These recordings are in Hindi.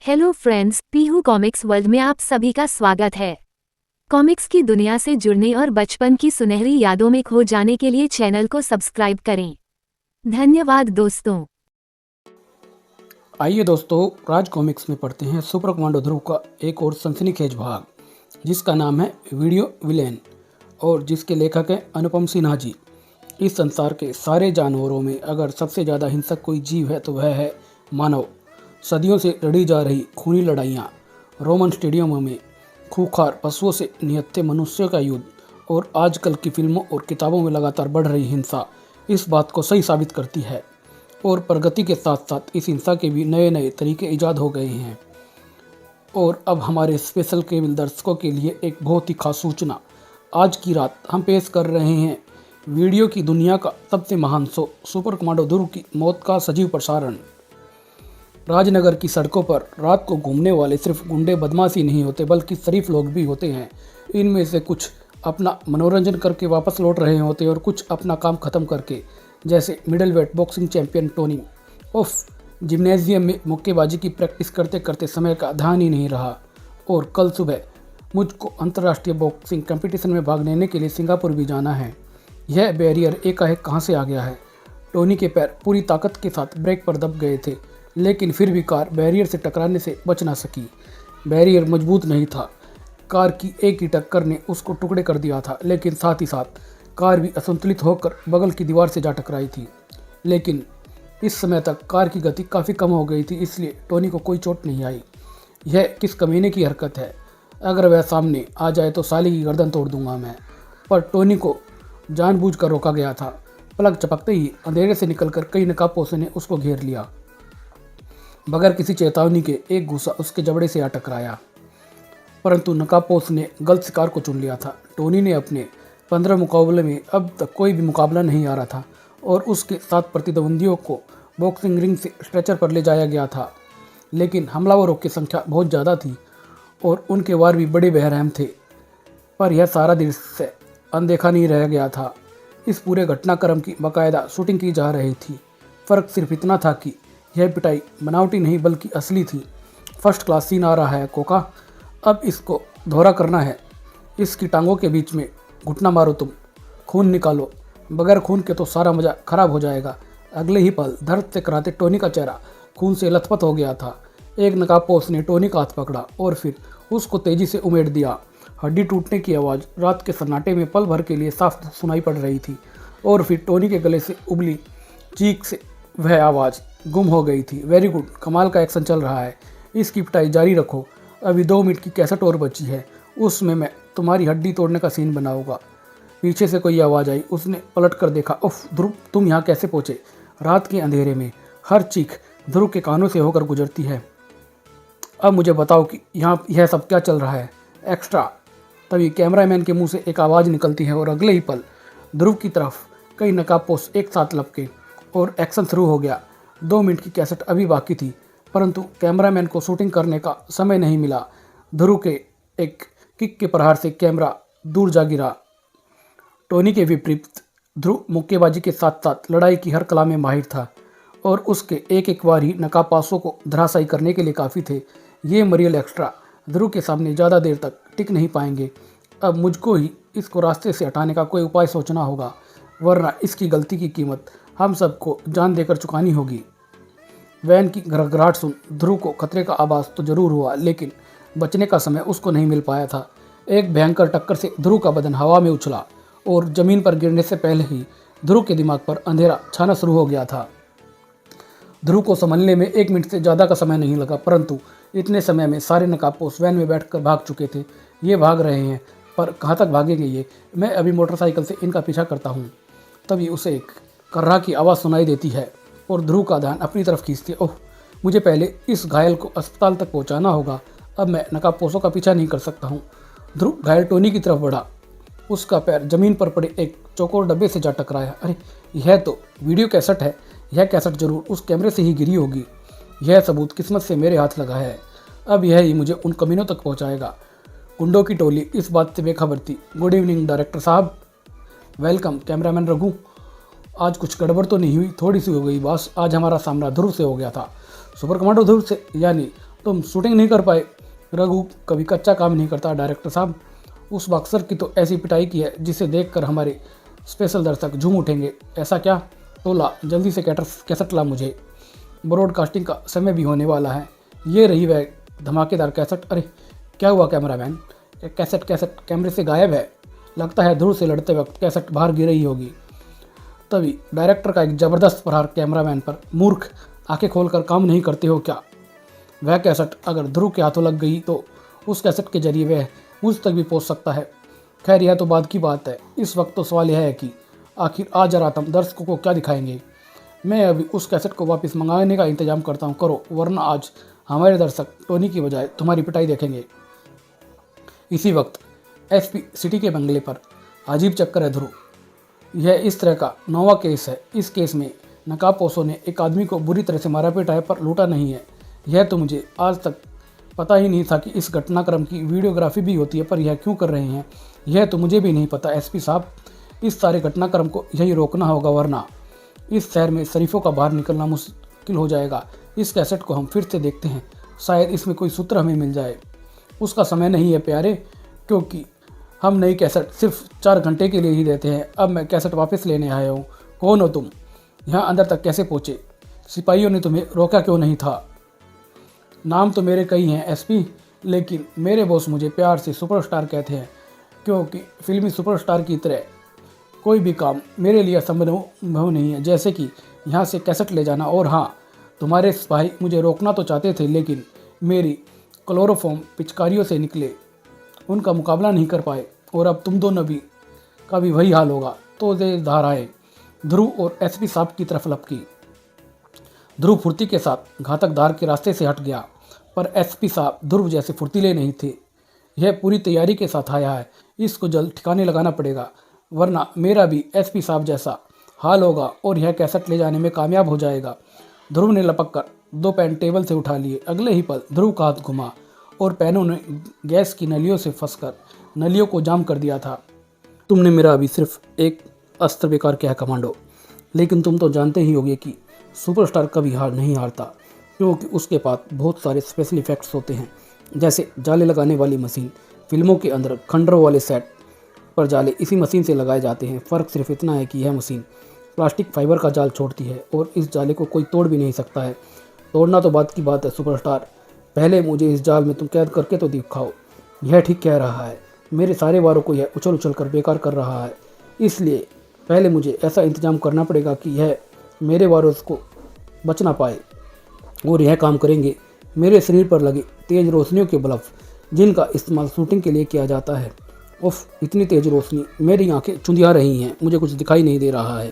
Hello friends, Pihu comics world में आप सभी का स्वागत है। कॉमिक्स की दुनिया से जुड़ने और बचपन की सुनहरी यादों में खो जाने के लिए चैनल को सब्सक्राइब करें। धन्यवाद दोस्तों। आइए दोस्तों, राज कॉमिक्स में पढ़ते हैं सुपर कमांडो ध्रुव का एक और सनसनीखेज भाग, जिसका नाम है वीडियो विलेन और जिसके लेखक हैं अनुपम सिन्हा जी। इस संसार के सारे जानवरों में अगर सबसे ज़्यादा हिंसक कोई जीव है तो वह है मानव। सदियों से लड़ी जा रही खूनी लड़ाइयाँ, रोमन स्टेडियमों में खूंखार पशुओं से निहत्थे मनुष्यों का युद्ध और आजकल की फिल्मों और किताबों में लगातार बढ़ रही हिंसा इस बात को सही साबित करती है। और प्रगति के साथ साथ इस हिंसा के भी नए नए तरीके ईजाद हो गए हैं। और अब हमारे स्पेशल केबल दर्शकों के लिए एक बहुत ही खास सूचना। आज की रात हम पेश कर रहे हैं वीडियो की दुनिया का सबसे महान शो सुपर कमांडो ध्रुव की मौत का सजीव प्रसारण। राजनगर की सड़कों पर रात को घूमने वाले सिर्फ गुंडे बदमाश ही नहीं होते, बल्कि शरीफ लोग भी होते हैं। इनमें से कुछ अपना मनोरंजन करके वापस लौट रहे होते हैं और कुछ अपना काम खत्म करके, जैसे middle wait boxing champion Tony उफ जिम्नेजियम में मुक्केबाजी की प्रैक्टिस करते करते समय का ध्यान ही नहीं रहा। और कल सुबह मुझको अंतर्राष्ट्रीय बॉक्सिंग कंपटीशन में भाग लेने के लिए सिंगापुर भी जाना है। यह बैरियर एकाएक कहाँ से आ गया है? टोनी के पैर पूरी ताकत के साथ ब्रेक पर दब गए थे, लेकिन फिर भी कार बैरियर से टकराने से बच ना सकी। बैरियर मजबूत नहीं था। कार की एक ही टक्कर ने उसको टुकड़े कर दिया था, लेकिन साथ ही साथ कार भी असंतुलित होकर बगल की दीवार से जा टकराई थी। लेकिन इस समय तक कार की गति काफ़ी कम हो गई थी, इसलिए टोनी को कोई चोट नहीं आई। यह किस कमीने की हरकत है? अगर वह सामने आ जाए तो साली की गर्दन तोड़ दूंगा मैं। पर टोनी को जानबूझकर रोका गया था। पलक चपकते ही अंधेरे से निकलकर कई नकाबपोशों ने उसको घेर लिया। बगैर किसी चेतावनी के एक घूंसा उसके जबड़े से आ टकराया, परंतु नकाबपोश ने गलत शिकार को चुन लिया था। टोनी ने अपने 15 मुकाबले में अब तक कोई भी मुकाबला नहीं आ रहा था और उसके 7 प्रतिद्वंदियों को बॉक्सिंग रिंग से स्ट्रेचर पर ले जाया गया था। लेकिन हमलावरों की संख्या बहुत ज़्यादा थी और उनके वार भी बड़े बेरहम थे। पर यह सारा दृश्य अनदेखा नहीं रह गया था। इस पूरे घटनाक्रम की बाकायदा शूटिंग की जा रही थी। फ़र्क सिर्फ इतना था कि यह पिटाई बनावटी नहीं बल्कि असली थी। फर्स्ट क्लास सीन आ रहा है कोका, अब इसको दोहरा करना है। इसकी टांगों के बीच में घुटना मारो, तुम खून निकालो, बगैर खून के तो सारा मज़ा खराब हो जाएगा। अगले ही पल दर्द से कराते टोनी का चेहरा खून से लथपथ हो गया था। एक नकाबपोश ने टोनी का हाथ पकड़ा और फिर उसको तेजी से उमेड़ दिया। हड्डी टूटने की आवाज़ रात के सन्नाटे में पल भर के लिए साफ सुनाई पड़ रही थी और फिर टोनी के गले से उबली चीख से वह आवाज़ गुम हो गई थी। वेरी गुड, कमाल का एक्शन चल रहा है, इसकी पिटाई जारी रखो। अभी 2 मिनट की कैसेट और बची है, उसमें मैं तुम्हारी हड्डी तोड़ने का सीन बनाऊंगा। पीछे से कोई आवाज़ आई। उसने पलट कर देखा। उफ ध्रुव, तुम यहाँ कैसे पहुँचे? रात के अंधेरे में हर चीख ध्रुव के कानों से होकर गुजरती है। अब मुझे बताओ कि यहाँ यह सब क्या चल रहा है? एक्स्ट्रा। तभी कैमरामैन के मुंह से एक आवाज़ निकलती है और अगले ही पल ध्रुव की तरफ कई नकाबपोश एक साथ लपके और एक्शन शुरू हो गया। 2 मिनट की कैसेट अभी बाकी थी, परंतु कैमरामैन को शूटिंग करने का समय नहीं मिला। ध्रुव के एक किक के प्रहार से कैमरा दूर जा गिरा। टोनी के विपरीत ध्रुव मुक्केबाजी के साथ साथ लड़ाई की हर कला में माहिर था और उसके एक एक वार ही नकाबपोशों को धराशायी करने के लिए काफ़ी थे। ये मरियल एक्स्ट्रा ध्रुव के सामने ज़्यादा देर तक टिक नहीं पाएंगे। अब मुझको ही इसको रास्ते से हटाने का कोई उपाय सोचना होगा, वरना इसकी गलती की कीमत हम सबको जान देकर चुकानी होगी। वैन की घरघराहट सुन ध्रुव को खतरे का आभास तो जरूर हुआ, लेकिन बचने का समय उसको नहीं मिल पाया था। एक भयंकर टक्कर से ध्रुव का बदन हवा में उछला और जमीन पर गिरने से पहले ही ध्रुव के दिमाग पर अंधेरा छाना शुरू हो गया था। ध्रुव को संभलने में 1 मिनट से ज़्यादा का समय नहीं लगा, परंतु इतने समय में सारे नकाबपोश वैन में बैठकर भाग चुके थे। ये भाग रहे हैं, पर कहाँ तक भागेंगे ये? मैं अभी मोटरसाइकिल से इनका पीछा करता हूँ। तभी उसे एक कर्रा की आवाज़ सुनाई देती है और ध्रुव का ध्यान अपनी तरफ खींचती है। ओह, मुझे पहले इस घायल को अस्पताल तक पहुंचाना होगा। अब मैं नकाबपोशों का पीछा नहीं कर सकता हूं। ध्रुव घायल टोनी की तरफ बढ़ा। उसका पैर जमीन पर पड़े एक चौकोर डब्बे से जा टकराया। अरे, यह तो वीडियो कैसेट है। यह कैसेट जरूर उस कैमरे से ही गिरी होगी। यह सबूत किस्मत से मेरे हाथ लगा है। अब यह ही मुझे उन कमीनों तक पहुँचाएगा। गुंडों की टोली इस बात से बेखबर थी। गुड इवनिंग डायरेक्टर साहब। Welcome cameraman Raghu. आज कुछ गड़बड़ तो नहीं हुई? थोड़ी सी हो गई बॉस। आज हमारा सामना ध्रुव से हो गया था। सुपर कमांडो ध्रुव से, यानी तुम शूटिंग नहीं कर पाए। रघु कभी कच्चा काम नहीं करता डायरेक्टर साहब। उस बॉक्सर की तो ऐसी पिटाई की है जिसे देखकर हमारे स्पेशल दर्शक झूम उठेंगे। ऐसा क्या? तो ला जल्दी से कैसेट ला मुझे। ब्रॉडकास्टिंग का समय भी होने वाला है। ये रही वह धमाकेदार कैसेट। अरे क्या हुआ कैमरामैन? कैसेट कैमरे से गायब है। लगता है ध्रुव से लड़ते वक्त कैसेट बाहर गिर रही होगी। तभी डायरेक्टर का एक जबरदस्त प्रहार कैमरामैन पर। मूर्ख, आंखें खोलकर काम नहीं करते हो क्या? वह कैसेट अगर ध्रुव के हाथों लग गई तो उस कैसेट के जरिए वह मुझ तक भी पहुंच सकता है। खैर यह तो बाद की बात है। इस वक्त तो सवाल यह है कि आखिर आज रात हम दर्शकों को क्या दिखाएंगे। मैं अभी उस कैसेट को वापस मंगाने का इंतजाम करता हूँ, करो, वरना आज हमारे दर्शक टोनी की बजाय तुम्हारी पिटाई देखेंगे। इसी वक्त एसपी सिटी के बंगले पर अजीब चक्कर है ध्रुव। यह इस तरह का नौवा केस है। इस केस में नकाबपोशों ने एक आदमी को बुरी तरह से मारा पीटा है पर लूटा नहीं है। यह तो मुझे आज तक पता ही नहीं था कि इस घटनाक्रम की वीडियोग्राफी भी होती है, पर यह क्यों कर रहे हैं यह तो मुझे भी नहीं पता। एसपी साहब, इस सारे घटनाक्रम को यही रोकना होगा, वरना इस शहर में शरीफों का बाहर निकलना मुश्किल हो जाएगा। इस कैसेट को हम फिर से देखते हैं, शायद इसमें कोई सूत्र हमें मिल जाए। उसका समय नहीं है प्यारे, क्योंकि हम नई कैसेट सिर्फ 4 घंटे के लिए ही देते हैं। अब मैं कैसेट वापस लेने आया हूँ। कौन हो तुम? यहाँ अंदर तक कैसे पहुँचे? सिपाहियों ने तुम्हें रोका क्यों नहीं था? नाम तो मेरे कई हैं एसपी, लेकिन मेरे बॉस मुझे प्यार से सुपरस्टार कहते हैं, क्योंकि फिल्मी सुपरस्टार की तरह कोई भी काम मेरे लिए असंभव नहीं है, जैसे कि यहाँ से कैसेट ले जाना। और हाँ, तुम्हारे सिपाही मुझे रोकना तो चाहते थे, लेकिन मेरी क्लोरोफॉर्म पिचकारियों से निकले, उनका मुकाबला नहीं कर पाए। और अब तुम दोनों का भी वही हाल होगा। तो तेज धाराएं ध्रुव और एसपी साहब की तरफ लपकी। ध्रुव फुर्ती के साथ घातक धार के रास्ते से हट गया, पर एसपी साहब ध्रुव जैसे फुर्तीले नहीं थे। यह पूरी तैयारी के साथ आया है, इसको जल्द ठिकाने लगाना पड़ेगा, वरना मेरा भी एसपी साहब जैसा हाल होगा और यह कैसेट ले जाने में कामयाब हो जाएगा। ध्रुव ने लपक कर 2 पेन टेबल से उठा लिए। अगले ही पल ध्रुव का हाथ घुमा और पेनों ने गैस की नलियों से फंसकर नलियों को जाम कर दिया था। तुमने मेरा अभी सिर्फ एक अस्त्र बेकार किया है कमांडो, लेकिन तुम तो जानते ही होगे कि सुपरस्टार कभी हार नहीं हारता, क्योंकि उसके पास बहुत सारे स्पेशल इफेक्ट्स होते हैं, जैसे जाले लगाने वाली मशीन। फिल्मों के अंदर खंडरों वाले सेट पर जाले इसी मशीन से लगाए जाते हैं। फ़र्क सिर्फ इतना है कि यह मशीन प्लास्टिक फाइबर का जाल छोड़ती है और इस जाले को कोई तोड़ भी नहीं सकता है। तोड़ना तो बात की बात है सुपरस्टार, पहले मुझे इस जाल में तुम कैद करके तो दिखाओ। यह ठीक कह रहा है, मेरे सारे वारों को यह उछल उछल कर बेकार कर रहा है, इसलिए पहले मुझे ऐसा इंतजाम करना पड़ेगा कि यह मेरे वारों को बच ना पाए। और यह काम करेंगे मेरे शरीर पर लगे तेज रोशनियों के बल्ब, जिनका इस्तेमाल शूटिंग के लिए किया जाता है। उफ, इतनी तेज रोशनी, मेरी आंखें चुंधिया रही हैं, मुझे कुछ दिखाई नहीं दे रहा है।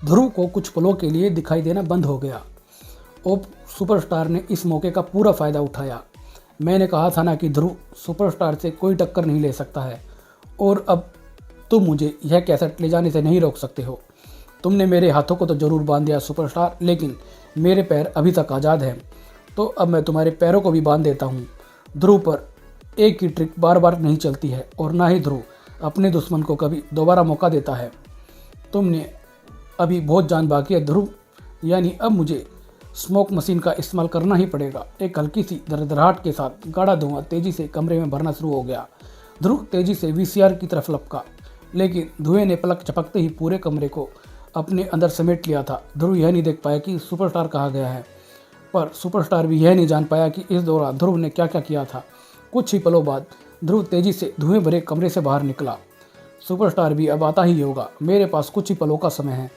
ध्रुव को कुछ पलों के लिए दिखाई देना बंद हो गया। अब सुपरस्टार ने इस मौके का पूरा फ़ायदा उठाया। मैंने कहा था ना कि ध्रुव सुपरस्टार से कोई टक्कर नहीं ले सकता है, और अब तुम मुझे यह कैसेट ले जाने से नहीं रोक सकते हो। तुमने मेरे हाथों को तो ज़रूर बांध दिया सुपरस्टार, लेकिन मेरे पैर अभी तक आज़ाद हैं, तो अब मैं तुम्हारे पैरों को भी बांध देता हूँ। ध्रुव पर एक ही ट्रिक बार बार नहीं चलती है, और ना ही ध्रुव अपने दुश्मन को कभी दोबारा मौका देता है। तुमने अभी बहुत जान बाकी है ध्रुव, यानी अब मुझे स्मोक मशीन का इस्तेमाल करना ही पड़ेगा। एक हल्की सी दरदराहट के साथ गाढ़ा धुआं तेजी से कमरे में भरना शुरू हो गया। ध्रुव तेजी से वीसीआर की तरफ लपका, लेकिन धुएं ने पलक झपकते ही पूरे कमरे को अपने अंदर समेट लिया था। ध्रुव यह नहीं देख पाया कि सुपरस्टार कहाँ गया है, पर सुपरस्टार भी यह नहीं जान पाया कि इस दौरान ध्रुव ने क्या क्या किया था। कुछ ही पलों बाद ध्रुव तेजी से धुएं भरे कमरे से बाहर निकला। सुपरस्टार भी अब आता ही होगा, मेरे पास कुछ ही पलों का समय है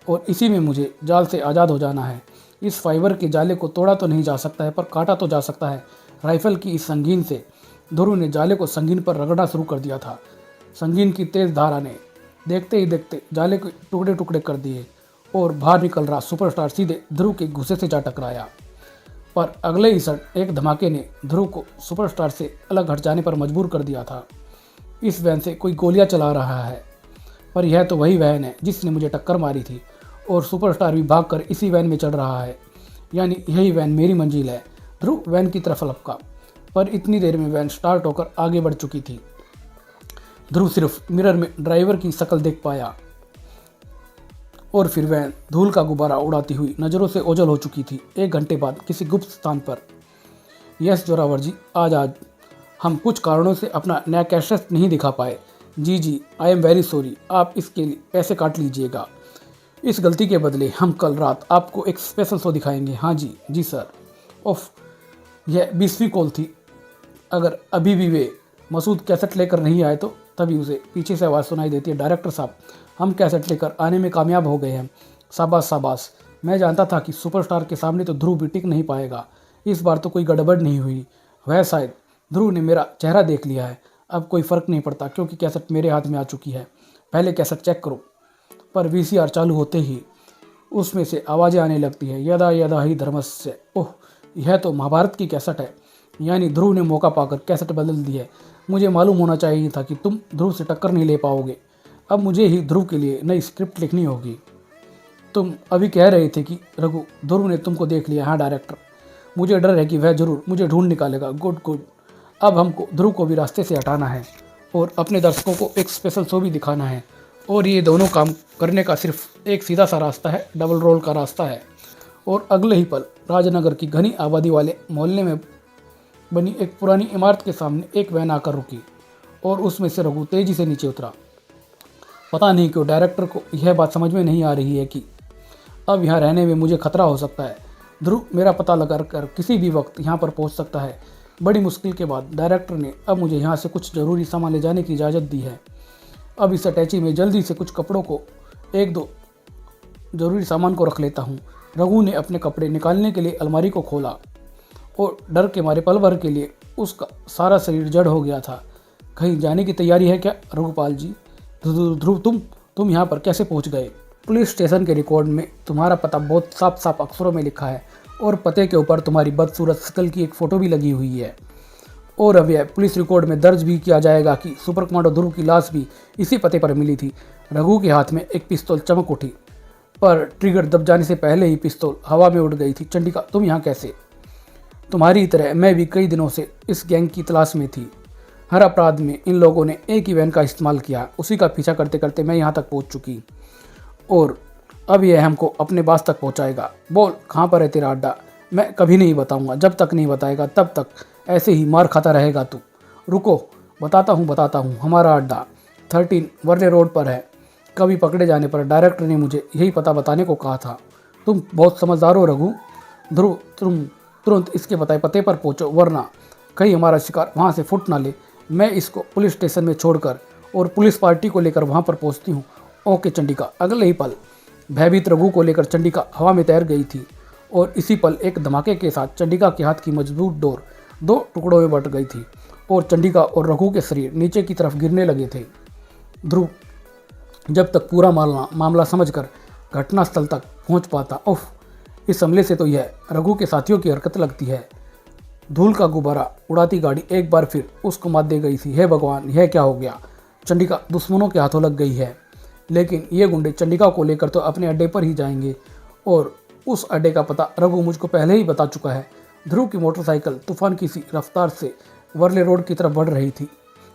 और इसी में मुझे जाल से आज़ाद हो जाना है। इस फाइबर के जाले को तोड़ा तो नहीं जा सकता है, पर काटा तो जा सकता है। राइफल की इस संगीन से ध्रुव ने जाले को संगीन पर रगड़ना शुरू कर दिया था। संगीन की तेज धारा ने देखते ही देखते जाले के टुकड़े टुकड़े कर दिए और बाहर निकल रहा सुपरस्टार सीधे ध्रुव के घुसे से जा टकराया। पर अगले ही क्षण एक धमाके ने ध्रुव को सुपरस्टार से अलग हट जाने पर मजबूर कर दिया था। इस वैन से कोई गोलियां चला रहा है, पर यह तो वही वैन है जिसने मुझे टक्कर मारी थी, और सुपरस्टार भी भागकर इसी वैन में चढ़ रहा है, यानी यही वैन मेरी मंजिल है। ध्रुव वैन की तरफ लपका, पर इतनी देर में वैन स्टार्ट होकर आगे बढ़ चुकी थी। ध्रुव सिर्फ मिरर में ड्राइवर की शक्ल देख पाया, और फिर वैन धूल का गुब्बारा उड़ाती हुई नज़रों से ओझल हो चुकी थी। 1 घंटे बाद किसी गुप्त स्थान पर यस जोरावर जी, आज हम कुछ कारणों से अपना नया कैसेट नहीं दिखा पाए। जी, आई एम वेरी सॉरी, आप इसके लिए पैसे काट लीजिएगा। इस गलती के बदले हम कल रात आपको एक स्पेशल शो दिखाएंगे। हाँ जी सर। ओफ, यह 20वीं कॉल थी। अगर अभी भी वे मसूद कैसेट लेकर नहीं आए तो तभी उसे पीछे से आवाज़ सुनाई देती है, डायरेक्टर साहब, हम कैसेट लेकर आने में कामयाब हो गए हैं। शाबाश, मैं जानता था कि सुपरस्टार के सामने तो ध्रुव भी टिक नहीं पाएगा। इस बार तो कोई गड़बड़ नहीं हुई। वह शायद ध्रुव ने मेरा चेहरा देख लिया है। अब कोई फ़र्क नहीं पड़ता क्योंकि कैसेट मेरे हाथ में आ चुकी है। पहले कैसेट चेक करो। पर वीसीआर चालू होते ही उसमें से आवाज़ें आने लगती है, यदा यदा ही धर्मस्य। ओह, यह तो महाभारत की कैसेट है। यानी ध्रुव ने मौका पाकर कैसेट बदल दी है। मुझे मालूम होना चाहिए था कि तुम ध्रुव से टक्कर नहीं ले पाओगे। अब मुझे ही ध्रुव के लिए नई स्क्रिप्ट लिखनी होगी। तुम अभी कह रहे थे कि रघु, ध्रुव ने तुमको देख लिया। हाँ डायरेक्टर, मुझे डर है कि वह जरूर मुझे ढूंढ निकालेगा। गुड। अब हमको ध्रुव को भी रास्ते से हटाना है और अपने दर्शकों को एक स्पेशल शो भी दिखाना है। और ये दोनों काम करने का सिर्फ एक सीधा सा रास्ता है, डबल रोल का रास्ता है। और अगले ही पल राजनगर की घनी आबादी वाले मोहल्ले में बनी एक पुरानी इमारत के सामने एक वैन आकर रुकी और उसमें से रघु तेजी से नीचे उतरा। पता नहीं क्यों डायरेक्टर को यह बात समझ में नहीं आ रही है कि अब यहाँ रहने में मुझे खतरा हो सकता है। ध्रुव मेरा पता लगा कर किसी भी वक्त यहाँ पर पहुँच सकता है। बड़ी मुश्किल के बाद डायरेक्टर ने अब मुझे यहाँ से कुछ ज़रूरी सामान ले जाने की इजाज़त दी है। अब इस अटैची में जल्दी से कुछ कपड़ों को, एक दो ज़रूरी सामान को रख लेता हूँ। रघु ने अपने कपड़े निकालने के लिए अलमारी को खोला और डर के मारे पल भर के लिए उसका सारा शरीर जड़ हो गया था। कहीं जाने की तैयारी है क्या रघुपाल जी? ध्रुव, तुम यहाँ पर कैसे पहुँच गए? पुलिस स्टेशन के रिकॉर्ड में तुम्हारा पता बहुत साफ अक्षरों में लिखा है और पते के ऊपर तुम्हारी बदसूरत शकल की एक फ़ोटो भी लगी हुई है। और अब यह पुलिस रिकॉर्ड में दर्ज भी किया जाएगा कि सुपर कमांडो ध्रुव की लाश भी इसी पते पर मिली थी। रघु के हाथ में एक पिस्तौल चमक उठी, पर ट्रिगर दब जाने से पहले ही पिस्तौल हवा में उड़ गई थी। चंडिका, तुम यहाँ कैसे? तुम्हारी तरह मैं भी कई दिनों से इस गैंग की तलाश में थी। हर अपराध में इन लोगों ने एक ही वैन का इस्तेमाल किया। उसी का पीछा करते करते मैं यहाँ तक पहुँच चुकी और अब यह हमको अपने पास तक पहुँचाएगा। बोल, कहाँ पर है तेरा अड्डा? मैं कभी नहीं बताऊँगा। जब तक नहीं बताएगा तब तक ऐसे ही मार खाता रहेगा तू। रुको, बताता हूँ। हमारा अड्डा 13 वर्ले रोड पर है। कभी पकड़े जाने पर डायरेक्टर ने मुझे यही पता बताने को कहा था। तुम बहुत समझदार हो रघु। ध्रुव, तुम तुरंत इसके बताए पते पर पहुँचो, वरना कहीं हमारा शिकार वहाँ से फुट ना ले। मैं इसको पुलिस स्टेशन में छोड़कर और पुलिस पार्टी को लेकर वहाँ पर पहुँचती हूँ। ओके चंडिका। अगले ही पल भयभीत रघु को लेकर चंडिका हवा में तैर गई थी और इसी पल एक धमाके के साथ चंडिका के हाथ की मजबूत डोर 2 टुकड़ों में बट गई थी और चंडिका और रघु के शरीर नीचे की तरफ गिरने लगे थे। ध्रुव जब तक पूरा मामला समझकर घटनास्थल तक पहुंच पाता। उफ, इस हमले से तो यह रघु के साथियों की हरकत लगती है। धूल का गुब्बारा उड़ाती गाड़ी एक बार फिर उसको मात दे गई थी। हे भगवान, यह क्या हो गया? चंडिका दुश्मनों के हाथों लग गई है। लेकिन ये गुंडे चंडिका को लेकर तो अपने अड्डे पर ही जाएंगे और उस अड्डे का पता रघु मुझको पहले ही बता चुका है। ध्रुव की मोटरसाइकिल तूफान की सी रफ्तार से वर्ले रोड की तरफ बढ़ रही थी,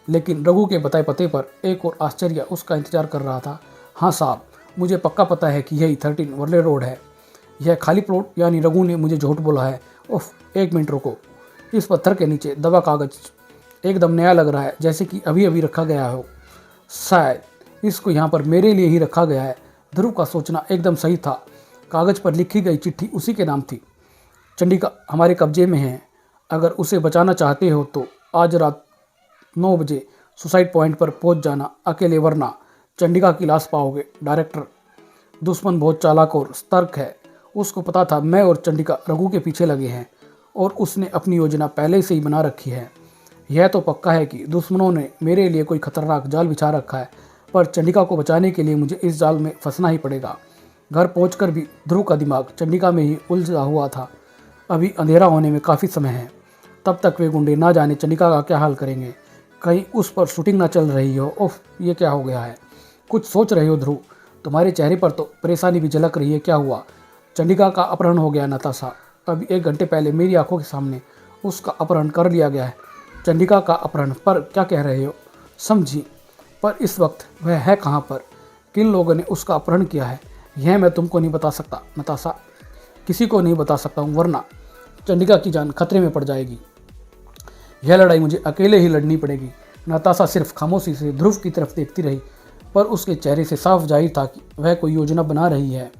लेकिन रघु के बताए पते पर एक और आश्चर्य उसका इंतजार कर रहा था। हाँ साहब, मुझे पक्का पता है कि यही 13 वर्ले रोड है। यह खाली प्लॉट, यानी रघु ने मुझे झूठ बोला है। उफ, 1 मिनट रुको। इस पत्थर के नीचे दबा कागज एकदम नया लग रहा है, जैसे कि अभी अभी रखा गया हो। शायद इसको यहाँ पर मेरे लिए ही रखा गया है। ध्रुव का सोचना एकदम सही था। कागज पर लिखी गई चिट्ठी उसी के नाम थी। चंडिका हमारे कब्जे में है। अगर उसे बचाना चाहते हो तो आज रात 9 बजे सुसाइड पॉइंट पर पहुंच जाना अकेले, वरना चंडिका की लाश पाओगे। डायरेक्टर, दुश्मन बहुत चालाक और सतर्क है। उसको पता था मैं और चंडिका रघु के पीछे लगे हैं और उसने अपनी योजना पहले से ही बना रखी है। यह तो पक्का है कि दुश्मनों ने मेरे लिए कोई खतरनाक जाल बिछा रखा है, पर चंडिका को बचाने के लिए मुझे इस जाल में फंसना ही पड़ेगा। घर पहुंचकर भी ध्रुव का दिमाग चंडिका में ही उलझा हुआ था। अभी अंधेरा होने में काफ़ी समय है। तब तक वे गुंडे ना जाने चंडिका का क्या हाल करेंगे। कहीं उस पर शूटिंग ना चल रही हो। उफ, ये क्या हो गया है? कुछ सोच रहे हो ध्रुव? तुम्हारे चेहरे पर तो परेशानी भी झलक रही है। क्या हुआ? चंडिका का अपहरण हो गया नताशा। अभी 1 घंटे पहले मेरी आंखों के सामने उसका अपहरण कर लिया गया है। चंडिका का अपहरण पर क्या कह रहे हो? समझी, पर इस वक्त वह है कहाँ पर? किन लोगों ने उसका अपहरण किया है, यह मैं तुमको नहीं बता सकता नताशा। किसी को नहीं बता सकता हूँ, वरना चंडिका की जान खतरे में पड़ जाएगी। यह लड़ाई मुझे अकेले ही लड़नी पड़ेगी। नताशा सिर्फ खामोशी से ध्रुव की तरफ देखती रही, पर उसके चेहरे से साफ जाहिर था कि वह कोई योजना बना रही है।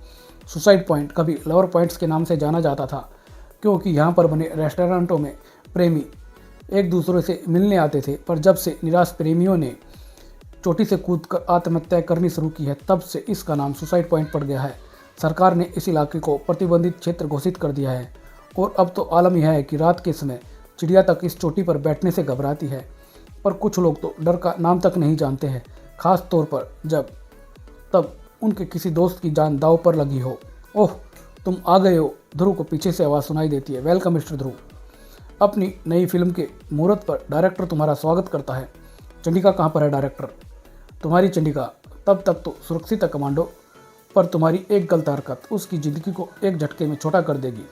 सुसाइड पॉइंट कभी लवर पॉइंट्स के नाम से जाना जाता था, क्योंकि यहाँ पर बने रेस्टोरेंटों में प्रेमी एक दूसरे से मिलने आते थे। पर जब से निराश प्रेमियों ने चोटी से कूदकर आत्महत्या करनी शुरू की है, तब से इसका नाम सुसाइड पॉइंट पड़ गया है। सरकार ने इस इलाके को प्रतिबंधित क्षेत्र घोषित कर दिया है और अब तो आलम यह है कि रात के समय चिड़िया तक इस चोटी पर बैठने से घबराती है। पर कुछ लोग तो डर का नाम तक नहीं जानते हैं, खास तौर पर जब तब उनके किसी दोस्त की जान दांव पर लगी हो। ओह, तुम आ गए हो, ध्रुव को पीछे से आवाज़ सुनाई देती है। वेलकम मिस्टर ध्रुव, अपनी नई फिल्म के मुहूर्त पर डायरेक्टर तुम्हारा स्वागत करता है। चंडिका कहाँ पर है डायरेक्टर? तुम्हारी चंडिका तब तक तो सुरक्षित है कमांडो, पर तुम्हारी एक गलत हरकत उसकी ज़िंदगी को एक झटके में छोटा कर देगी।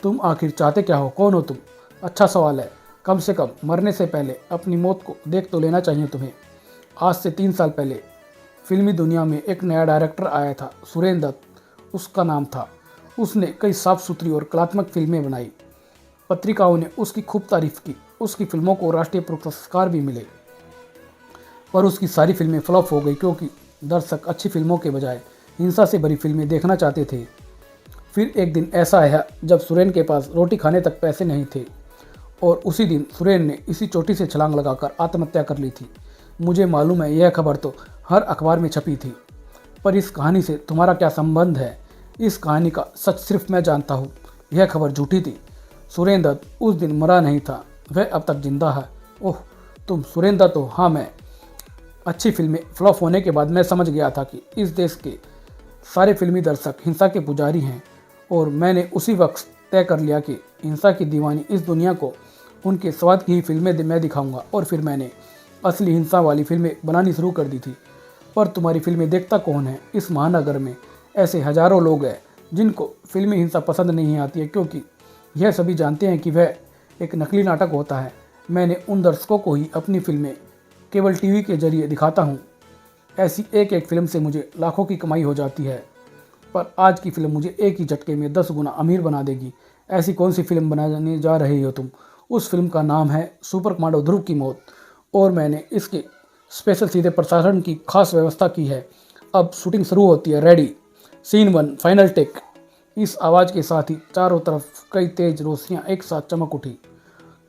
तुम आखिर चाहते क्या हो? कौन हो तुम? अच्छा सवाल है। कम से कम मरने से पहले अपनी मौत को देख तो लेना चाहिए तुम्हें। आज से 3 साल पहले फिल्मी दुनिया में एक नया डायरेक्टर आया था, सुरेंद्र दत्त उसका नाम था। उसने कई साफ सुथरी और कलात्मक फिल्में बनाई। पत्रिकाओं ने उसकी खूब तारीफ की, उसकी फिल्मों को राष्ट्रीय पुरस्कार भी मिले। पर उसकी सारी फिल्में फ्लॉप हो गई, क्योंकि दर्शक अच्छी फिल्मों के बजाय हिंसा से भरी फिल्में देखना चाहते थे। फिर एक दिन ऐसा आया जब सुरेन के पास रोटी खाने तक पैसे नहीं थे, और उसी दिन सुरेन ने इसी चोटी से छलांग लगाकर आत्महत्या कर ली थी। मुझे मालूम है यह खबर तो हर अखबार में छपी थी, पर इस कहानी से तुम्हारा क्या संबंध है? इस कहानी का सच सिर्फ मैं जानता हूँ। यह खबर झूठी थी। सुरेंद्र दत्त उस दिन मरा नहीं था, वह अब तक जिंदा है। ओह, तुम सुरेंद्र दत्त हो? हाँ, मैं। अच्छी फिल्में फ्लॉप होने के बाद मैं समझ गया था कि इस देश के सारे फिल्मी दर्शक हिंसा के पुजारी हैं, और मैंने उसी वक्त तय कर लिया कि हिंसा की दीवानी इस दुनिया को उनके स्वाद की ही फिल्में मैं दिखाऊंगा। और फिर मैंने असली हिंसा वाली फिल्में बनानी शुरू कर दी थी। पर तुम्हारी फिल्में देखता कौन है? इस महानगर में ऐसे हजारों लोग हैं जिनको फिल्मी हिंसा पसंद नहीं आती है, क्योंकि यह सभी जानते हैं कि वह एक नकली नाटक होता है। मैंने उन दर्शकों को ही अपनी फिल्में केवल टीवी के जरिए दिखाता हूँ। ऐसी एक एक फिल्म से मुझे लाखों की कमाई हो जाती है, पर आज की फिल्म मुझे एक ही झटके में 10 गुना अमीर बना देगी। ऐसी कौन सी फिल्म बनाने जा रही हो तुम? उस फिल्म का नाम है सुपर कमांडो ध्रुव की मौत, और मैंने इसके स्पेशल सीधे प्रसारण की खास व्यवस्था की है। अब शूटिंग शुरू होती है। Ready, scene 1, final take. इस आवाज़ के साथ ही चारों तरफ कई तेज रोशनियाँ एक साथ चमक उठी।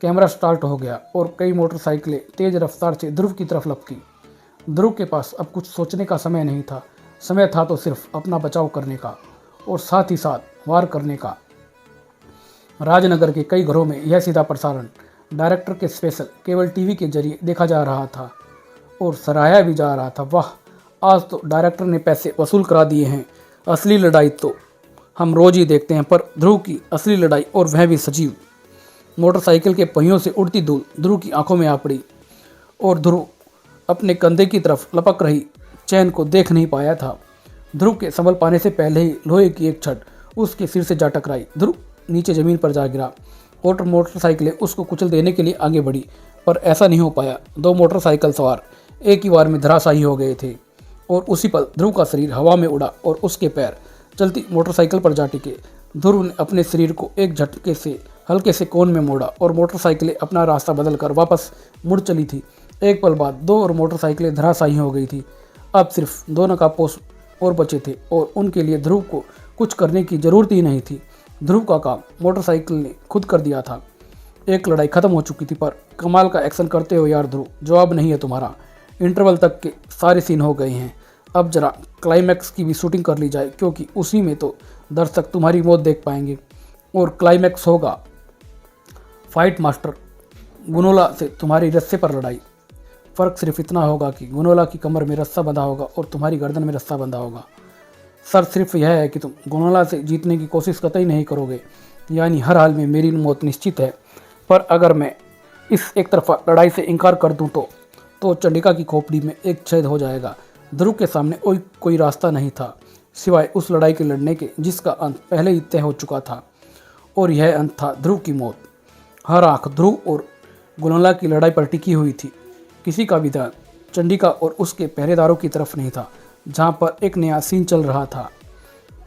कैमरा स्टार्ट हो गया और कई मोटरसाइकिलें तेज रफ्तार से ध्रुव की तरफ लपकी। ध्रुव के पास अब कुछ सोचने का समय नहीं था। समय था तो सिर्फ अपना बचाव करने का, और साथ ही साथ वार करने का। राजनगर के कई घरों में यह सीधा प्रसारण डायरेक्टर के स्पेशल केबल टीवी के जरिए देखा जा रहा था और सराहाया भी जा रहा था। वाह, आज तो डायरेक्टर ने पैसे वसूल करा दिए हैं। असली लड़ाई तो हम रोज ही देखते हैं, पर ध्रुव की असली लड़ाई, और वह भी सजीव। मोटरसाइकिल के पहियों से उड़ती धूल ध्रुव की आंखों में आ पड़ी, और ध्रुव अपने कंधे की तरफ लपक रही चैन को देख नहीं पाया था। ध्रुव के संभल पाने से पहले ही लोहे की एक छड़ उसके सिर से जा टकराई। ध्रुव नीचे जमीन पर जा गिरा और मोटरसाइकिलें उसको कुचल देने के लिए आगे बढ़ी, पर ऐसा नहीं हो पाया। 2 मोटरसाइकिल सवार एक ही बार में धराशायी हो गए थे, और उसी पल ध्रुव का शरीर हवा में उड़ा और उसके पैर चलती मोटरसाइकिल पर जा टिके। ध्रुव ने अपने शरीर को एक झटके से हल्के से कोण में मोड़ा, और मोटरसाइकिलें अपना रास्ता बदलकर वापस मुड़ चली थी। एक पल बाद 2 और मोटरसाइकिलें धराशायी हो गई थी। अब सिर्फ 2 नकाबपोश और बचे थे, और उनके लिए ध्रुव को कुछ करने की जरूरत ही नहीं थी। ध्रुव का काम मोटरसाइकिल ने खुद कर दिया था। एक लड़ाई खत्म हो चुकी थी, पर कमाल का एक्शन करते हो यार ध्रुव, जवाब नहीं है तुम्हारा। इंटरवल तक के सारे सीन हो गए हैं, अब जरा क्लाइमैक्स की भी शूटिंग कर ली जाए, क्योंकि उसी में तो दर्शक तुम्हारी मौत देख पाएंगे। और क्लाइमैक्स होगा फाइट मास्टर गुनोला से तुम्हारी रस्से पर लड़ाई। फ़र्क सिर्फ इतना होगा कि गुनोला की कमर में रस्सा बंधा होगा और तुम्हारी गर्दन में रस्सा बंधा होगा। सर सिर्फ यह है कि तुम गुनोला से जीतने की कोशिश कतई नहीं करोगे, यानी हर हाल में मेरी मौत निश्चित है। पर अगर मैं इस एक तरफा लड़ाई से इनकार कर दूं तो चंडिका की खोपड़ी में एक छेद हो जाएगा। ध्रुव के सामने कोई रास्ता नहीं था सिवाय उस लड़ाई के लड़ने के जिसका अंत पहले ही तय हो चुका था, और यह अंत था ध्रुव की मौत। हर आंख ध्रुव और गुनोला की लड़ाई पर टिकी हुई थी। किसी का भी ध्यान चंडिका और उसके पहरेदारों की तरफ नहीं था, जहाँ पर एक नया सीन चल रहा था।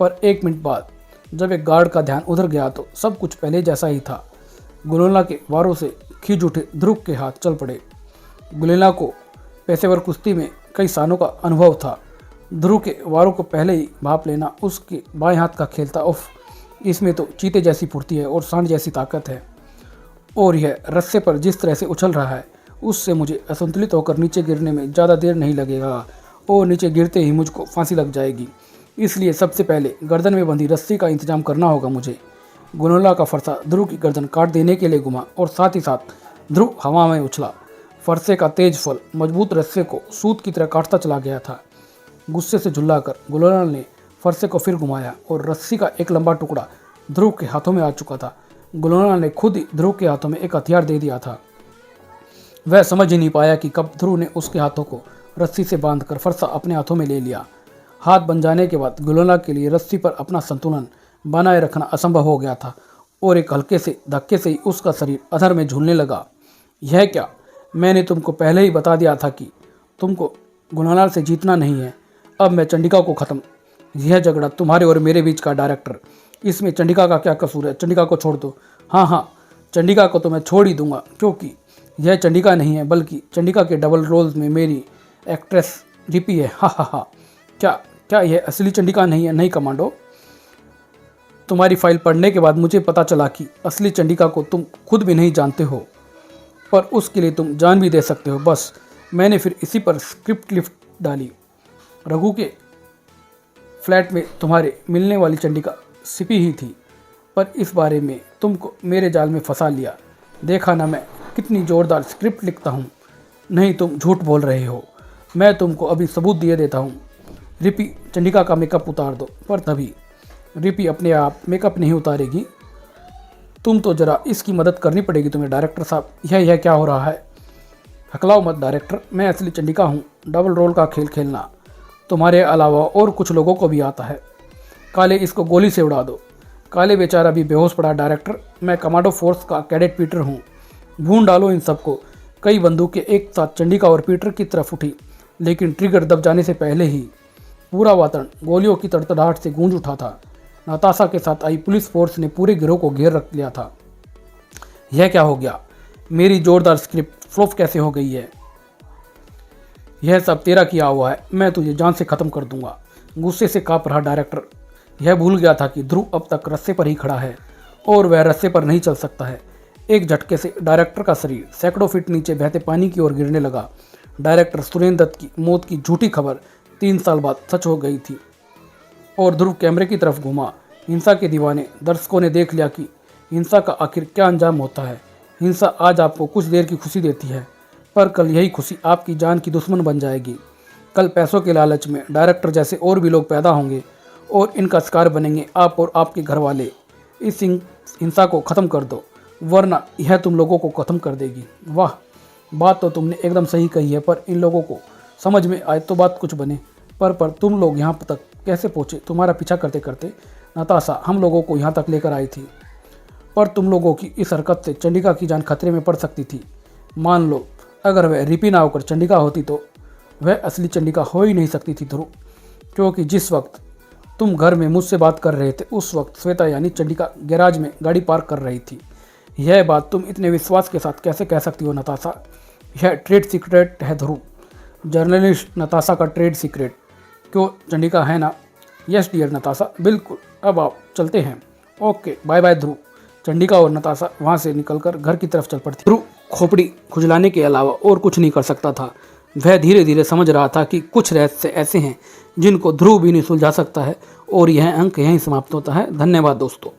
पर 1 मिनट बाद जब एक गार्ड का ध्यान उधर गया तो सब कुछ पहले जैसा ही था। गुनोला के वारों से खींच उठे ध्रुव के हाथ चल पड़े। गुलेला को पेशेवर कुश्ती में कई सालों का अनुभव था। ध्रुव के वारों को पहले ही भाप लेना उसके बाएं हाथ का खेल था। उफ, इसमें तो चीते जैसी फुर्ती है और सांड जैसी ताकत है। और यह रस्से पर जिस तरह से उछल रहा है उससे मुझे असंतुलित होकर नीचे गिरने में ज़्यादा देर नहीं लगेगा और नीचे गिरते ही मुझको फांसी लग जाएगी। इसलिए सबसे पहले गर्दन में बंधी रस्सी का इंतजाम करना होगा मुझे। गुनोला का फरसा ध्रुव की गर्दन काट देने के लिए घुमा और साथ ही साथ ध्रुव हवा में उछला। फरसे का तेज फल मजबूत रस्से को सूत की तरह काटता चला गया था। गुस्से से झुल्लाकर गुनोला ने फरसे को फिर घुमाया और रस्सी का एक लंबा टुकड़ा ध्रुव के हाथों में आ चुका था। गुनोला ने खुद ही ध्रुव के हाथों में एक हथियार दे दिया था। वह समझ ही नहीं पाया कि कब ध्रुव ने उसके हाथों को रस्सी से बांधकर फरसा अपने हाथों में ले लिया। हाथ बन जाने के बाद गुनोला के लिए रस्सी पर अपना संतुलन बनाए रखना असंभव हो गया था और एक हल्के से धक्के से ही उसका शरीर अधर में झूलने लगा। यह क्या? मैंने तुमको पहले ही बता दिया था कि तुमको गुनोला से जीतना नहीं है। अब मैं चंडिका को ख़त्म। यह झगड़ा तुम्हारे और मेरे बीच का डायरेक्टर, इसमें चंडिका का क्या कसूर है? चंडिका को छोड़ दो। हाँ, चंडिका को तो मैं छोड़ ही दूंगा, क्योंकि यह चंडिका नहीं है बल्कि चंडिका के डबल रोल्स में मेरी एक्ट्रेस रिपी है। हा। क्या यह असली चंडिका नहीं है? नहीं कमांडो, तुम्हारी फाइल पढ़ने के बाद मुझे पता चला कि असली चंडिका को तुम खुद भी नहीं जानते हो, पर उसके लिए तुम जान भी दे सकते हो। बस मैंने फिर इसी पर स्क्रिप्ट लिख डाली। रघु के फ्लैट में तुम्हारे मिलने वाली चंडिका सिपी ही थी, पर इस बारे में तुमको मेरे जाल में फंसा लिया। देखा ना मैं कितनी ज़ोरदार स्क्रिप्ट लिखता हूँ। नहीं, तुम झूठ बोल रहे हो। मैं तुमको अभी सबूत दिए देता हूँ। रिपी, चंडिका का मेकअप उतार दो। पर तभी रिपी अपने आप मेकअप नहीं उतारेगी। तुम तो ज़रा इसकी मदद करनी पड़ेगी तुम्हें डायरेक्टर साहब। यह क्या हो रहा है? हकलाओ मत डायरेक्टर, मैं असली चंडिका हूँ। डबल रोल का खेल खेलना तुम्हारे अलावा और कुछ लोगों को भी आता है। काले, इसको गोली से उड़ा दो। काले बेचारा भी बेहोश पड़ा। डायरेक्टर, मैं कमांडो फोर्स का कैडेट पीटर हूँ। भून डालो इन सबको। कई बंदूकें एक साथ चंडिका और पीटर की तरफ उठी, लेकिन ट्रिगर दब जाने से पहले ही पूरा वातावरण गोलियों की तड़तड़ाहट से गूंज उठा था। नताशा के साथ आई पुलिस फोर्स ने पूरे गिरोह को घेर रख लिया था। यह क्या हो गया? मेरी जोरदार स्क्रिप्ट फ्लॉप कैसे हो गई है? यह सब तेरा किया हुआ है। मैं तुझे जान से ख़त्म कर दूंगा। गुस्से से काँप रहा डायरेक्टर यह भूल गया था कि ध्रुव अब तक रस्से पर ही खड़ा है और वह रस्से पर नहीं चल सकता है। एक झटके से डायरेक्टर का शरीर सैकड़ों फीट नीचे बहते पानी की ओर गिरने लगा। डायरेक्टर सुरेंद्र दत्त की मौत की झूठी खबर 3 साल बाद सच हो गई थी और ध्रुव कैमरे की तरफ घूमा। हिंसा के दीवाने दर्शकों ने देख लिया कि हिंसा का आखिर क्या अंजाम होता है। हिंसा आज आपको कुछ देर की खुशी देती है, पर कल यही खुशी आपकी जान की दुश्मन बन जाएगी। कल पैसों के लालच में डायरेक्टर जैसे और भी लोग पैदा होंगे और इनका शिकार बनेंगे आप और आपके घर वाले। इस हिंसा को ख़त्म कर दो, वरना यह तुम लोगों को ख़त्म कर देगी। वाह, बात तो तुमने एकदम सही कही है, पर इन लोगों को समझ में आए तो बात कुछ बने। पर तुम लोग यहाँ तक कैसे पहुँचे? तुम्हारा पीछा करते करते नताशा हम लोगों को यहाँ तक लेकर आई थी, पर तुम लोगों की इस हरकत से चंडिका की जान खतरे में पड़ सकती थी। मान लो अगर वह रिपी ना होकर चंडिका होती तो वह असली चंडिका हो ही नहीं सकती थी ध्रुव, क्योंकि जिस वक्त तुम घर में मुझसे बात कर रहे थे उस वक्त श्वेता यानी चंडिका गैराज में गाड़ी पार्क कर रही थी। यह बात तुम इतने विश्वास के साथ कैसे कह सकती हो नताशा? यह ट्रेड सीक्रेट है ध्रुव, जर्नलिस्ट नताशा का ट्रेड सीक्रेट। क्यों, चंडिका है ना? यस डियर नताशा, बिल्कुल। अब आप चलते हैं। ओके, बाय बाय ध्रुव। चंडिका और नताशा वहाँ से निकलकर घर की तरफ चल पड़ती। ध्रुव खोपड़ी खुजलाने के अलावा और कुछ नहीं कर सकता था। वह धीरे धीरे समझ रहा था कि कुछ रहस्य ऐसे हैं जिनको ध्रुव भी नहीं सुलझा सकता है। और यह अंक यहीं समाप्त होता है। धन्यवाद दोस्तों।